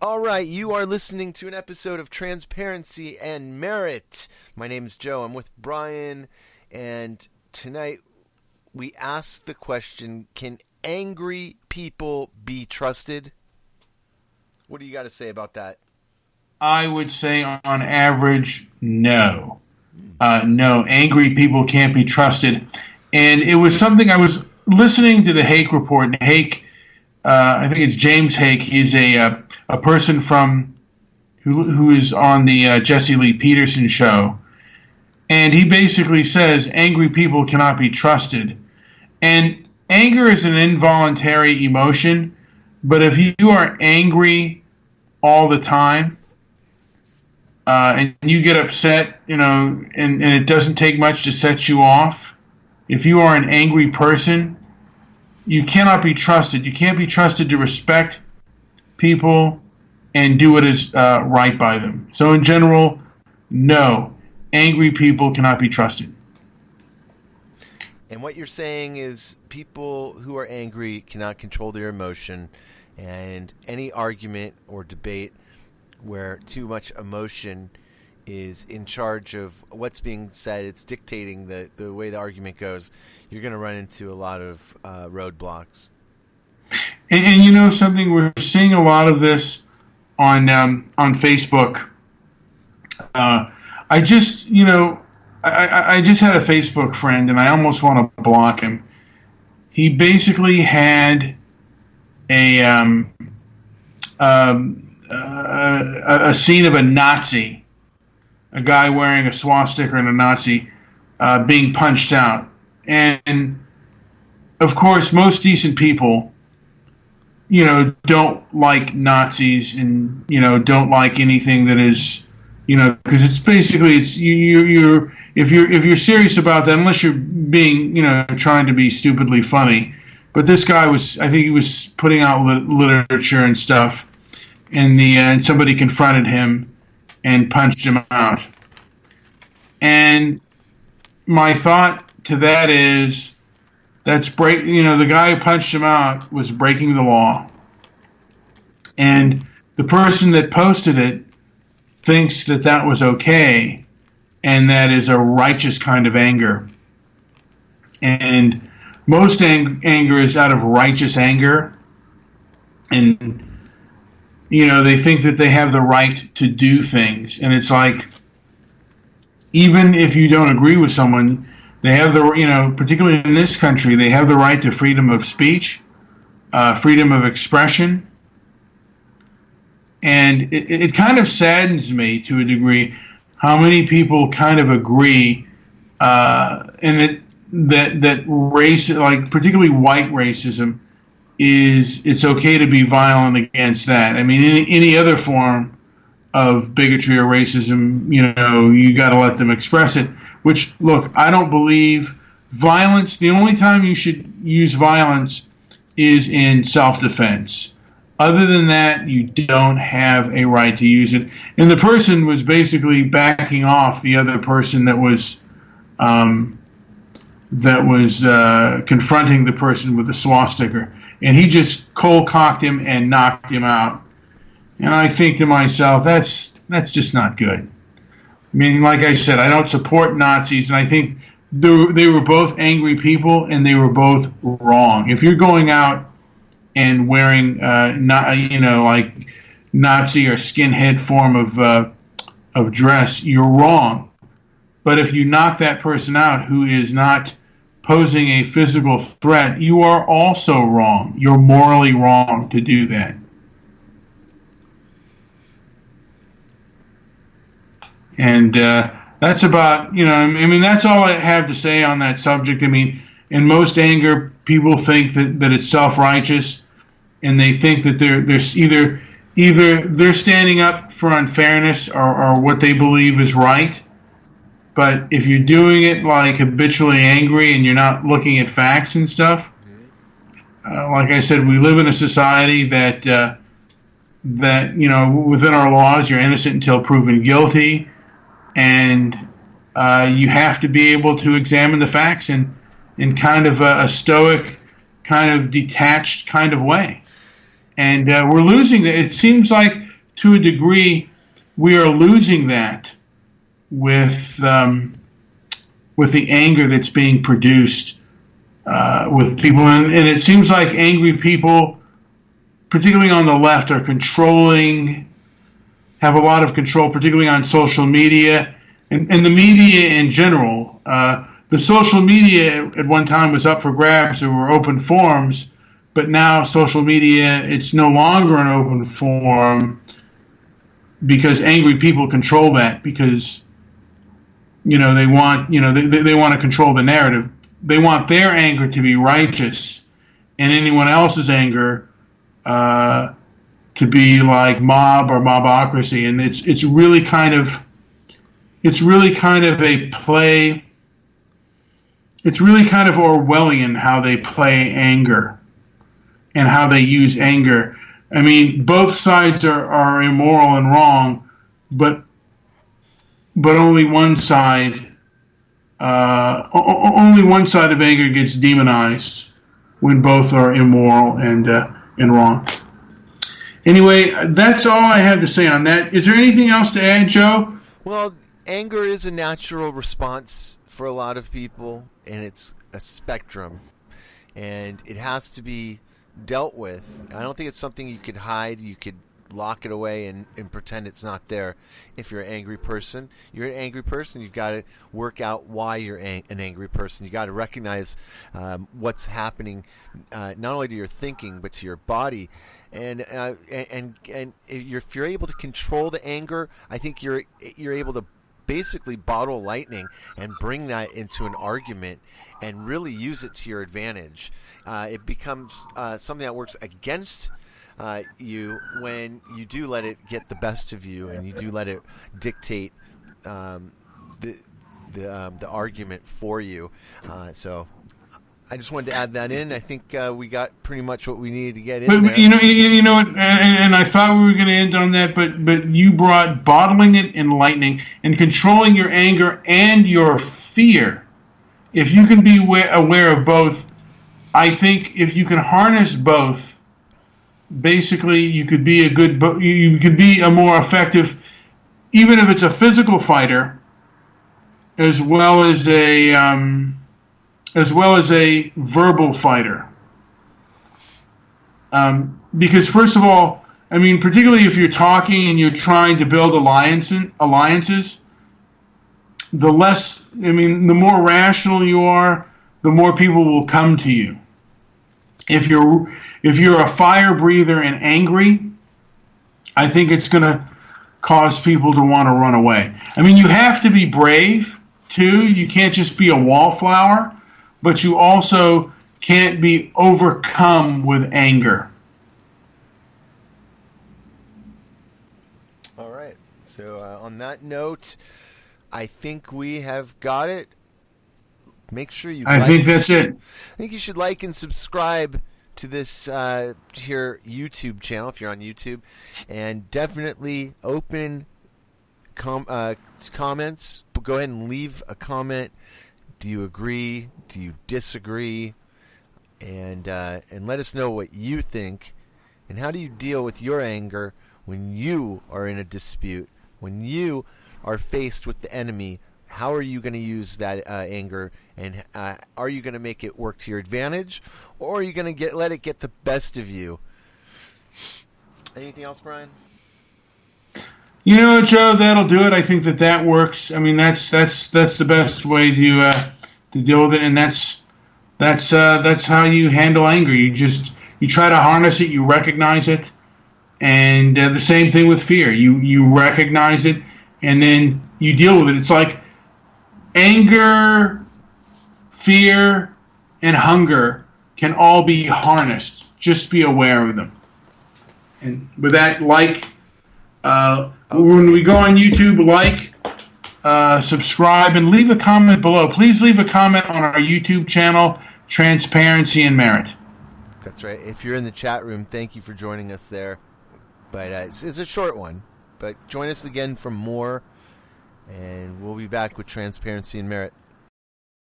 All right, you are listening to an episode of Transparency and Merit. My name is Joe. I'm with Brian, and tonight we ask the question, can angry people be trusted? What do you got to say about that? I would say on average, no. No, angry people can't be trusted. And it was something I was listening to the Hake Report, and Hake, I think it's James Hake, he's a person from who is on the Jesse Lee Peterson show, and he basically says angry people cannot be trusted. And anger is an involuntary emotion, but if you are angry all the time and you get upset, and it doesn't take much to set you off, if you are an angry person, you cannot be trusted. You can't be trusted to respect people and do what is right by them. So in general, no, angry people cannot be trusted. And what you're saying is people who are angry cannot control their emotion, and any argument or debate where too much emotion is in charge of what's being said, it's dictating the way the argument goes, you're going to run into a lot of roadblocks. And something, we're seeing a lot of this on Facebook. I just had a Facebook friend, and I almost want to block him. He basically had a scene of a Nazi, a guy wearing a swastika and a Nazi being punched out. And, of course, most decent people, don't like Nazis and, don't like anything that is, because it's basically, if you're serious about that, unless you're being, trying to be stupidly funny. But this guy I think he was putting out literature and stuff, and somebody confronted him and punched him out. And my thought to that is, the guy who punched him out was breaking the law. And the person that posted it thinks that was okay, and that is a righteous kind of anger. And most anger is out of righteous anger. And, they think that they have the right to do things. And it's like, even if you don't agree with someone, they have particularly in this country, they have the right to freedom of speech, freedom of expression. And it kind of saddens me to a degree how many people kind of agree that race, like particularly white racism, it's okay to be violent against that. I mean, any other form of bigotry or racism, you got to let them express it. Which, look, I don't believe violence. The only time you should use violence is in self-defense. Other than that, you don't have a right to use it. And the person was basically backing off the other person that was confronting the person with the swastika, and he just cold-cocked him and knocked him out. And I think to myself, that's just not good. I mean, like I said, I don't support Nazis, and I think they were both angry people, and they were both wrong. If you're going out and wearing, like Nazi or skinhead form of dress, you're wrong. But if you knock that person out who is not posing a physical threat, you are also wrong. You're morally wrong to do that. And that's about, that's all I have to say on that subject. I mean, in most anger, people think that it's self-righteous, and they think that there's either they're standing up for unfairness or what they believe is right. But if you're doing it like habitually angry and you're not looking at facts and stuff, like I said, we live in a society that within our laws, you're innocent until proven guilty. And you have to be able to examine the facts in kind of a stoic, kind of detached kind of way. And we're losing that. It seems like to a degree, we are losing that with the anger that's being produced with people, and it seems like angry people, particularly on the left, are have a lot of control, particularly on social media and the media in general. The social media at one time was up for grabs. There were open forums, but now social media, it's no longer an open forum because angry people control that because, they want, they want to control the narrative. They want their anger to be righteous and anyone else's anger to be like mob or mobocracy. And it's really kind of a play. It's really kind of Orwellian how they play anger and how they use anger. I mean, both sides are immoral and wrong, but only one side of anger gets demonized when both are immoral and wrong. Anyway, that's all I have to say on that. Is there anything else to add, Joe? Well, anger is a natural response for a lot of people, and it's a spectrum, and it has to be dealt with. I don't think it's something you could hide. You could lock it away and pretend it's not there. If you're an angry person, you're an angry person. You've got to work out why you're an angry person. You've got to recognize what's happening, not only to your thinking, but to your body. And if you're able to control the anger, I think you're able to basically bottle lightning and bring that into an argument and really use it to your advantage. It becomes something that works against you when you do let it get the best of you and you do let it dictate the argument for you. So I just wanted to add that in. I think we got pretty much what we needed to get in. But you know, and I thought we were going to end on that, but you brought bottling it and lightning and controlling your anger and your fear. If you can be aware of both, I think if you can harness both, basically you could be a more effective, even if it's a physical fighter, as well as a verbal fighter. Because first of all, I mean, particularly if you're talking and you're trying to build alliances, the more rational you are, the more people will come to you. If you're a fire breather and angry, I think it's going to cause people to want to run away. I mean, you have to be brave, too. You can't just be a wallflower, but you also can't be overcome with anger. All right. So on that note, I think we have got it. Make sure you I think that's it. I think you should like and subscribe to this here YouTube channel if you're on YouTube, and definitely open comments. Go ahead and leave a comment. Do you agree? Do you disagree? And let us know what you think. And how do you deal with your anger when you are in a dispute? When you are faced with the enemy, how are you going to use that anger? And are you going to make it work to your advantage? Or are you going to let it get the best of you? Anything else, Brian? You know, Joe, that'll do it. I think that works. I mean, that's the best way to deal with it, and that's how you handle anger. You try to harness it, you recognize it, and the same thing with fear. You recognize it, and then you deal with it. It's like anger, fear, and hunger can all be harnessed. Just be aware of them. And with that, when we go on YouTube, subscribe, and leave a comment below. Please leave a comment on our YouTube channel, Transparency and Merit. That's right. If you're in the chat room, thank you for joining us there. But it's a short one. But join us again for more, and we'll be back with Transparency and Merit.